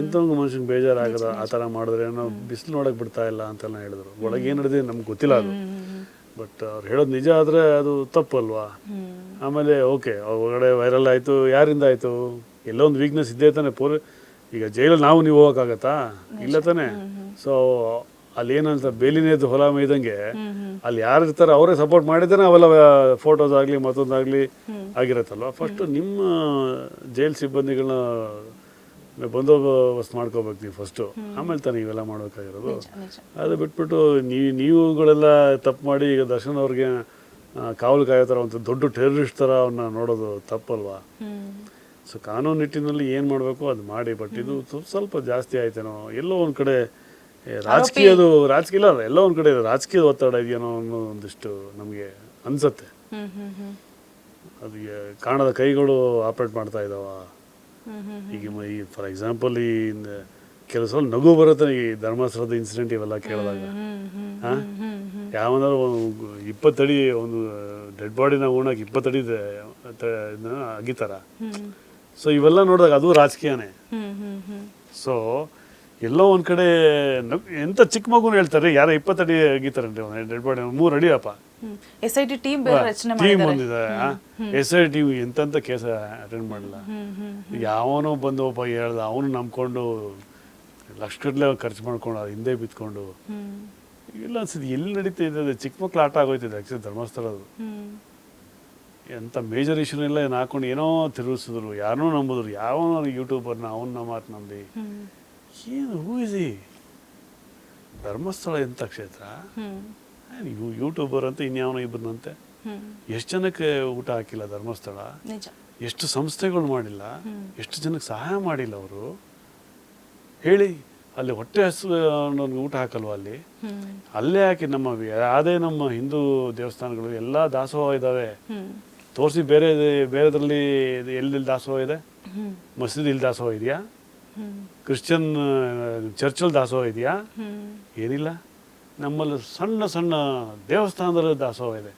ಎಂತವಂಗ ಮನುಷ್ಯನಿಗೆ ಬೇಜಾರಾಗದ ಆ ಥರ ಮಾಡಿದ್ರೆ ನಾವು ಬಿಸಿಲು ನೋಡೋಕೆ ಬಿಡ್ತಾ ಇಲ್ಲ ಅಂತೆಲ್ಲ ಹೇಳಿದ್ರು. ಒಳಗೆ ಏನು ನಡೆದಿದೆ ನಮ್ಗೆ ಗೊತ್ತಿಲ್ಲ ಅದು, ಬಟ್ ಅವ್ರು ಹೇಳೋದು ನಿಜ ಆದರೆ ಅದು ತಪ್ಪಲ್ವಾ. ಆಮೇಲೆ ಓಕೆ ಒಳಗಡೆ ವೈರಲ್ ಆಯಿತು, ಯಾರಿಂದ ಆಯಿತು? ಎಲ್ಲೋ ಒಂದು ವೀಕ್ನೆಸ್ ಇದ್ದೇ ತಾನೆ. ಈಗ ಜೈಲಲ್ಲಿ ನಾವು ನೀವು ಹೋಗೋಕ್ಕಾಗತ್ತಾ? ಇಲ್ಲ ತಾನೆ. ಸೊ ಅಲ್ಲಿ ಏನಂತ ಬೇಲಿನೇದು ಹೊಲ ಮೇಯ್ದಂಗೆ ಅಲ್ಲಿ ಯಾರು ಇರ್ತಾರೆ ಅವರೇ ಸಪೋರ್ಟ್ ಮಾಡಿದ್ರೆ ಅವೆಲ್ಲ ಫೋಟೋಸ್ ಆಗಲಿ ಮತ್ತೊಂದಾಗಲಿ ಆಗಿರತ್ತಲ್ವ. ಫಸ್ಟು ನಿಮ್ಮ ಜೈಲ್ ಸಿಬ್ಬಂದಿಗಳನ್ನ ಬಂದೋಬಸ್ತ್ ಮಾಡ್ಕೋಬೇಕು ನೀವು ಫಸ್ಟು, ಆಮೇಲೆ ತಾನೇ ಇವೆಲ್ಲ ಮಾಡಬೇಕಾಗಿರೋದು. ಅದು ಬಿಟ್ಬಿಟ್ಟು ನೀವುಗಳೆಲ್ಲ ತಪ್ಪು ಮಾಡಿ ಈಗ ದರ್ಶನ್ ಅವ್ರಿಗೆ ಕಾವಲು ಕಾಯೋ ಥರ ಒಂದು ದೊಡ್ಡ ಟೆರರಿಸ್ಟ್ ಥರ ಅವನ್ನ ನೋಡೋದು ತಪ್ಪಲ್ವಾ. ಸೊ ಕಾನೂನು ನಿಟ್ಟಿನಲ್ಲಿ ಏನು ಮಾಡಬೇಕು ಅದು ಮಾಡಿ. ಬಟ್ ಇದು ಸ್ವಲ್ಪ ಜಾಸ್ತಿ ಆಯ್ತೇನೋ, ಎಲ್ಲೋ ಒಂದು ಕಡೆ ರಾಜಕೀಯ ಇಲ್ಲ, ಎಲ್ಲೋ ಒಂದು ಕಡೆ ರಾಜಕೀಯದ ಒತ್ತಡ ಇದೆಯೇನೋ ಅನ್ನೋ ಒಂದಿಷ್ಟು ನಮಗೆ ಅನ್ಸತ್ತೆ. ಅದಕ್ಕೆ ಕಾಣದ ಕೈಗಳು ಆಪ್ರೇಟ್ ಮಾಡ್ತಾ ಇದ್ದಾವ. ಈಗ ಫಾರ್ ಎಕ್ಸಾಂಪಲ್ ಈ ಕೆಲವು ಸಲ ನಗು ಬರುತ್ತೆ ಈ ಧರ್ಮಸ್ಥಳದ ಇನ್ಸಿಡೆಂಟ್ ಇವೆಲ್ಲ ಕೇಳಿದಾಗ. ಯಾವನಾದ್ರು 20 ಅಡಿ ಒಂದು ಡೆಡ್ ಬಾಡಿನ ಉಣಕ್ಕೆ 20 ಅಡಿ ಅಗಿತಾರ. ಸೊ ಇವೆಲ್ಲ ನೋಡಿದಾಗ ಅದು ರಾಜಕೀಯನೇ. ಸೊ ಎಲ್ಲೋ ಒಂದು ಕಡೆ ಎಂತ ಚಿಕ್ಕ ಮಗುನ ಹೇಳ್ತಾರೆ, ಯಾರೋ 20 ಅಡಿ ಅಗಿತಾರಂತೆ ಡೆಡ್ ಬಾಡಿ, 3 ಅಡಿ ಅಪ್ಪ. SIT ಟೀಮ್ ಬಂದಿದೆ. SIT ಟೀಮ್ ಎಂತ ಕೇಸ್ ಅಟೆಂಡ್ ಮಾಡಲ್ಲ. ಯಾವನೋ ಬಂದು ಒಬ್ಬ ಹೇಳ್ದ, ಅವನು ನಂಬ್ಕೊಂಡು ಲಕ್ಷಗಟ್ಟಲೆ ಖರ್ಚು ಮಾಡ್ಕೊಂಡು ಅದು ಹಿಂದೆ ಬಿತ್ಕೊಂಡು ಇಲ್ಲ ಅನ್ಸಿದ್ದು. ಎಲ್ಲಿ ನಡೀತಾ ಇದೆ? ಚಿಕ್ಕ ಮಕ್ಳು ಆಟ ಆಗೋಯ್ತಿದೆ ಆ್ಯಕ್ಚುಲಿ ಧರ್ಮಸ್ಥಳದು. ಎಂಥ ಮೇಜರ್ ಇಶ್ಯೂನೆಲ್ಲ ಏನು ಹಾಕೊಂಡು ಏನೋ ತಿರುಗಿಸಿದ್ರು, ಯಾರನ್ನೋ ನಂಬಿದ್ರು, ಯಾವನೋ ಯೂಟ್ಯೂಬರ್ನ ಅವನ್ನ ಮಾತು ನಂಬಿ ಏನು ಹೂಯಿಸಿ. ಧರ್ಮಸ್ಥಳ ಎಂಥ ಕ್ಷೇತ್ರ, ನೀವು ಯೂಟ್ಯೂಬರ್ ಅಂತ ಇನ್ಯಾವನೋ ಇಬ್ಬರನ್ನಂತೆ. ಎಷ್ಟು ಜನಕ್ಕೆ ಊಟ ಹಾಕಿಲ್ಲ ಧರ್ಮಸ್ಥಳ, ಎಷ್ಟು ಸಂಸ್ಥೆಗಳು ಮಾಡಿಲ್ಲ, ಎಷ್ಟು ಜನಕ್ಕೆ ಸಹಾಯ ಮಾಡಿಲ್ಲ ಅವರು ಹೇಳಿ. ಅಲ್ಲಿ ಹೊಟ್ಟೆ ಹಸು ನನಗೆ ಊಟ ಹಾಕಲ್ವ ಅಲ್ಲಿ? ಅಲ್ಲೇ ಹಾಕಿ ನಮ್ಮ ಯಾವುದೇ ನಮ್ಮ ಹಿಂದೂ ದೇವಸ್ಥಾನಗಳು ಎಲ್ಲ ದಾಸೋಹ ಇದ್ದಾವೆ ತೋರಿಸಿ. ಬೇರೆದ್ರಲ್ಲಿ ಎಲ್ಲಿ ದಾಸೋಹ ಇದೆ? ಮಸೀದಿ ಇಲ್ಲಿ ದಾಸೋಹ ಇದೆಯಾ? ಕ್ರಿಶ್ಚಿಯನ್ ಚರ್ಚಲ್ಲಿ ದಾಸೋಹ ಇದೆಯಾ? ಏನಿಲ್ಲ. ನಮ್ಮಲ್ಲಿ ಸಣ್ಣ ಸಣ್ಣ ದೇವಸ್ಥಾನದಲ್ಲಿ ದಾಸೋಹ ಇದೆ.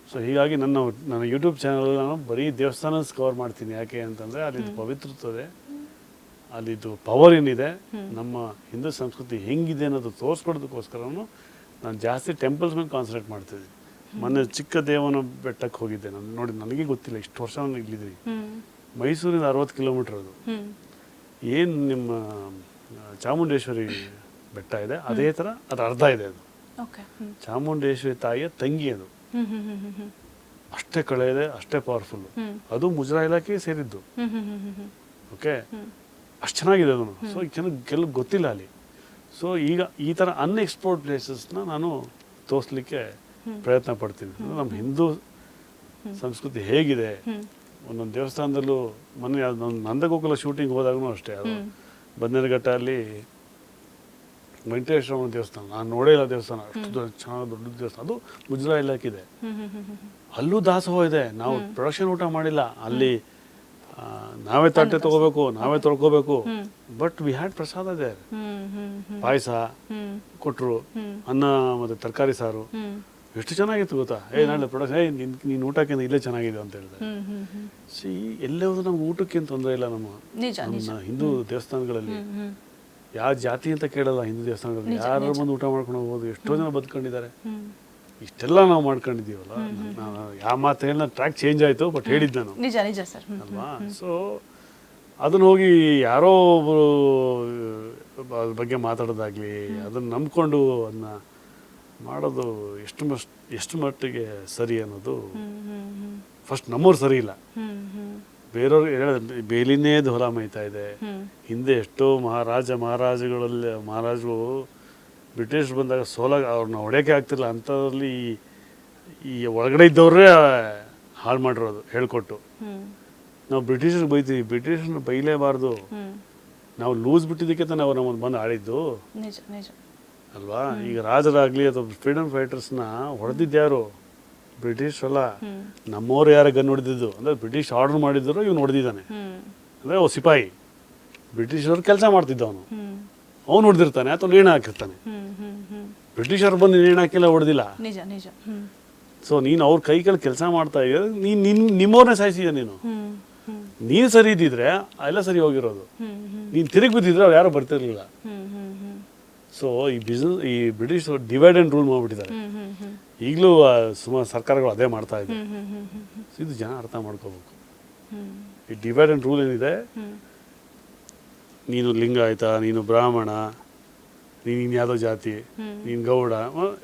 ಸೊ ಹೀಗಾಗಿ ನನ್ನ ಯೂಟ್ಯೂಬ್ ಚಾನಲ್ ನಾನು ಬರೀ ದೇವಸ್ಥಾನ ಕವರ್ ಮಾಡ್ತೀನಿ. ಯಾಕೆ ಅಂತಂದರೆ ಅಲ್ಲಿದ್ದು ಪವಿತ್ರತೆ, ಅಲ್ಲಿದ್ದು ಪವರ್ ಏನಿದೆ, ನಮ್ಮ ಹಿಂದೂ ಸಂಸ್ಕೃತಿ ಹೆಂಗಿದೆ ಅನ್ನೋದು ತೋರಿಸ್ಕೊಡೋದಕ್ಕೋಸ್ಕರನು ನಾನು ಜಾಸ್ತಿ ಟೆಂಪಲ್ಸ್ ಮೇಲೆ ಕಾನ್ಸಂಟ್ರೇಟ್ ಮಾಡ್ತಿದ್ದೀನಿ. ಮೊನ್ನೆ ಚಿಕ್ಕ ದೇವನ ಬೆಟ್ಟಕ್ಕೆ ಹೋಗಿದ್ದೆ ನಾನು. ನೋಡಿ, ನನಗೆ ಗೊತ್ತಿಲ್ಲ, ಇಷ್ಟು ವರ್ಷ ನಾನು ಇಲ್ಲಿದ್ದೀನಿ. ಮೈಸೂರಿಂದ 60 ಕಿಲೋಮೀಟರ್ ಅದು. ಏನು ನಿಮ್ಮ ಚಾಮುಂಡೇಶ್ವರಿ ಬೆಟ್ಟ ಇದೆ ಅದೇ ಥರ ಅದು ಅರ್ಧ ಇದೆ. ಅದು ಚಾಮುಂಡೇಶ್ವರಿ ತಾಯಿಯ ತಂಗಿ. ಅದು ಅಷ್ಟೇ ಕಳೆ ಇದೆ, ಅಷ್ಟೇ ಪವರ್ಫುಲ್ಲು. ಅದು ಮುಜರಾಯಿ ಇಲಾಖೆಗೆ ಸೇರಿದ್ದು. ಓಕೆ, ಅಷ್ಟು ಚೆನ್ನಾಗಿದೆ ಅದನ್ನು. ಸೊ ಕೆಲವು ಗೊತ್ತಿಲ್ಲ ಅಲ್ಲಿ. ಸೊ ಈಗ ಈ ಥರ ಅನ್ಎಕ್ಸ್ಪ್ಲೋರ್ಡ್ ಪ್ಲೇಸಸ್ನ ನಾನು ತೋರಿಸ್ಲಿಕ್ಕೆ ಪ್ರಯತ್ನ ಪಡ್ತೀನಿ. ನಮ್ಮ ಹಿಂದೂ ಸಂಸ್ಕೃತಿ ಹೇಗಿದೆ. ಒಂದೊಂದು ದೇವಸ್ಥಾನದಲ್ಲೂ ಮೊನ್ನೆ ಅದೊಂದು ನಂದಗೋಕುಲ ಶೂಟಿಂಗ್ ಹೋದಾಗೂ ಅಷ್ಟೇ, ಅದು ಬನ್ನೇರುಘಟ್ಟ ಅಲ್ಲಿ ವೆಂಕಟೇಶ್ವರ ದೇವಸ್ಥಾನ ನಾನು ನೋಡೇ ಇಲ್ಲ. ದೇವಸ್ಥಾನ ಅಷ್ಟು ಚೆನ್ನಾಗಿ ದೊಡ್ಡ ದೇವಸ್ಥಾನ, ಅದು ಮುಜರಾಯಿ ಇಲಾಖೆ ಇದೆ. ಅಲ್ಲೂ ದಾಸೋಹ ಇದೆ. ನಾವು ಪ್ರೊಡಕ್ಷನ್ ಊಟ ಮಾಡಿಲ್ಲ ಅಲ್ಲಿ, ನಾವೇ ತಟ್ಟೆ ತಗೋಬೇಕು, ನಾವೇ ತೊಳ್ಕೋಬೇಕು. ಬಟ್ ವಿ ಹ್ಯಾಡ್ ಪ್ರಸಾದ ಇದೆ. ಪಾಯಸ ಕೊಟ್ಟರು, ಅನ್ನ ಮತ್ತು ತರಕಾರಿ ಸಾರು ಎಷ್ಟು ಚೆನ್ನಾಗಿತ್ತು ಗೊತ್ತಾ. ನಾಳೆ ಪ್ರೊಡಕ್ಷನ್ ನೀನು ಊಟಕ್ಕೆ ಇಲ್ಲೇ ಚೆನ್ನಾಗಿದೆ ಅಂತ ಹೇಳಿದೆ. ಸಿ ಎಲ್ಲೇ ಹೋದ್ರು ನಮ್ಗೆ ಊಟಕ್ಕೇನು ತೊಂದರೆ ಇಲ್ಲ. ನಮ್ಮ ಹಿಂದೂ ದೇವಸ್ಥಾನಗಳಲ್ಲಿ ಯಾವ ಜಾತಿ ಅಂತ ಕೇಳಲ್ಲ. ಹಿಂದೂ ದೇವಸ್ಥಾನಗಳಲ್ಲಿ ಯಾರು ಬಂದು ಊಟ ಮಾಡ್ಕೊಂಡು ಹೋಗ್ಬೋದು. ಎಷ್ಟೋ ಜನ ಬದುಕೊಂಡಿದ್ದಾರೆ. ಇಷ್ಟೆಲ್ಲ ನಾವು ಮಾಡ್ಕೊಂಡಿದ್ದೀವಲ್ಲ. ಯಾವ ಮಾತು ಹೇಳಿ ಟ್ರ್ಯಾಕ್ ಚೇಂಜ್ ಆಯಿತು, ಬಟ್ ಹೇಳಿದ್ದು ನಾನು ಅಲ್ವಾ. ಸೊ ಅದನ್ನ ಹೋಗಿ ಯಾರೋ ಒಬ್ಬರು ಅದ್ರ ಬಗ್ಗೆ ಮಾತಾಡೋದಾಗ್ಲಿ, ಅದನ್ನು ನಂಬ್ಕೊಂಡು ಅದನ್ನ ಮಾಡೋದು ಎಷ್ಟು ಮಟ್ಟಿಗೆ ಸರಿ ಅನ್ನೋದು ಫಸ್ಟ್ ನಮ್ಮವ್ರು ಸರಿ ಇಲ್ಲ. ಬೇರೆಯವ್ರು ಬೇಲಿನೇದು ಹೊಲ ಮೇಯ್ತಾ ಇದೆ. ಹಿಂದೆ ಎಷ್ಟೋ ಮಹಾರಾಜರು ಬ್ರಿಟಿಷ್ ಬಂದಾಗ ಅವ್ರನ್ನ ಹೊಡೆಯೋಕೆ ಆಗ್ತಿಲ್ಲ ಅಂಥದ್ರಲ್ಲಿ ಈ ಒಳಗಡೆ ಇದ್ದವ್ರೇ ಹಾಳು ಮಾಡಿರೋದು ಹೇಳ್ಕೊಟ್ಟು. ನಾವು ಬ್ರಿಟಿಷರಿಗೆ ಬೈತೀವಿ, ಬ್ರಿಟಿಷರನ್ನ ಬೈಲೇಬಾರ್ದು. ನಾವು ಲೂಸ್ ಬಿಟ್ಟಿದ್ದಕ್ಕೆ ತಾನೆ ಅವ್ರು ನಮ್ಮನ್ನು ಬಂದು ಆಡಿದ್ದು ಅಲ್ವಾ. ಈಗ ರಾಜರಾಗಲಿ ಅಥವಾ ಫ್ರೀಡಮ್ ಫೈಟರ್ಸ್ನ ಹೊಡೆದಿದ್ದ್ಯಾರು? ಬ್ರಿಟಿಷ್ ಅಲ್ಲ, ನಮ್ಮವ್ರು ಯಾರ ಗನ್ ಹೊಡೆದಿದ್ದು ಅಂದರೆ ಬ್ರಿಟಿಷ್ ಆರ್ಡರ್ ಮಾಡಿದ್ರು, ಇವ್ನು ಹೊಡೆದಿದ್ದಾನೆ ಅಂದರೆ ಅವು ಸಿಪಾಯಿ. ಬ್ರಿಟಿಷರು ಕೆಲಸ ಮಾಡ್ತಿದ್ದವನು, ಅವನು ಹೊಡೆದಿರ್ತಾನೆ ಅಥವಾ ನೇಣು ಹಾಕಿರ್ತಾನೆ. ಬ್ರಿಟಿಷರು ಬಂದು ನೇಣು ಹಾಕಿಲ್ಲ, ಹೊಡೆದಿಲ್ಲ. ಸೊ ನೀನು ಅವ್ರ ಕೈ ಕೆಲಸ ಮಾಡ್ತಾ ಇದ್ದೀಯ, ನಿಮ್ಮವ್ರನ್ನೇ ಸಾಯಿಸಿದ್ಯ ನೀನು. ನೀನು ಸರಿ ಇದ್ದಿದ್ರೆ ಎಲ್ಲ ಸರಿ ಹೋಗಿರೋದು. ನೀನು ತಿರುಗಿ ಬಿದ್ದಿದ್ರೆ ಅವ್ರು ಯಾರು ಬರ್ತಿರ್ಲಿಲ್ಲ. ಸೊ ಈ ಬ್ರಿಟಿಷ್ ಡಿವೈಡ್ ಆ್ಯಂಡ್ ರೂಲ್ ಮಾಡ್ಬಿಟ್ಟಿದ್ದಾರೆ. ಈಗಲೂ ಸುಮಾರು ಸರ್ಕಾರಗಳು ಅದೇ ಮಾಡ್ತಾ ಇದೆ. ಇದು ಜನ ಅರ್ಥ ಮಾಡ್ಕೋಬೇಕು. ಈ ಡಿವೈಡ್ ಆ್ಯಂಡ್ ರೂಲ್ ಏನಿದೆ, ನೀನು ಲಿಂಗಾಯತ, ನೀನು ಬ್ರಾಹ್ಮಣ, ನೀನು ಇನ್ಯಾವುದೋ ಜಾತಿ, ನೀನು ಗೌಡ,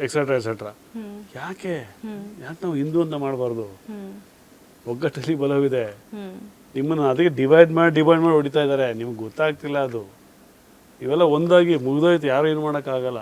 ಎಕ್ಸೆಟ್ರಾ ಎಕ್ಸೆಟ್ರಾ. ಯಾಕೆ ನಾವು ಹಿಂದೂ ಅಂತ ಮಾಡಬಾರ್ದು? ಒಗ್ಗಟ್ಟಲ್ಲಿ ಬಲವಿದೆ. ನಿಮ್ಮನ್ನು ಅದಕ್ಕೆ ಡಿವೈಡ್ ಮಾಡಿ ಹೊಡಿತಾ ಇದ್ದಾರೆ. ನಿಮ್ಗೆ ಗೊತ್ತಾಗ್ತಿಲ್ಲ ಅದು. ಇವೆಲ್ಲ ಒಂದಾಗಿ ಮುಗಿದೋಯ್ತು, ಯಾರು ಏನು ಮಾಡೋಕ್ಕಾಗಲ್ಲ.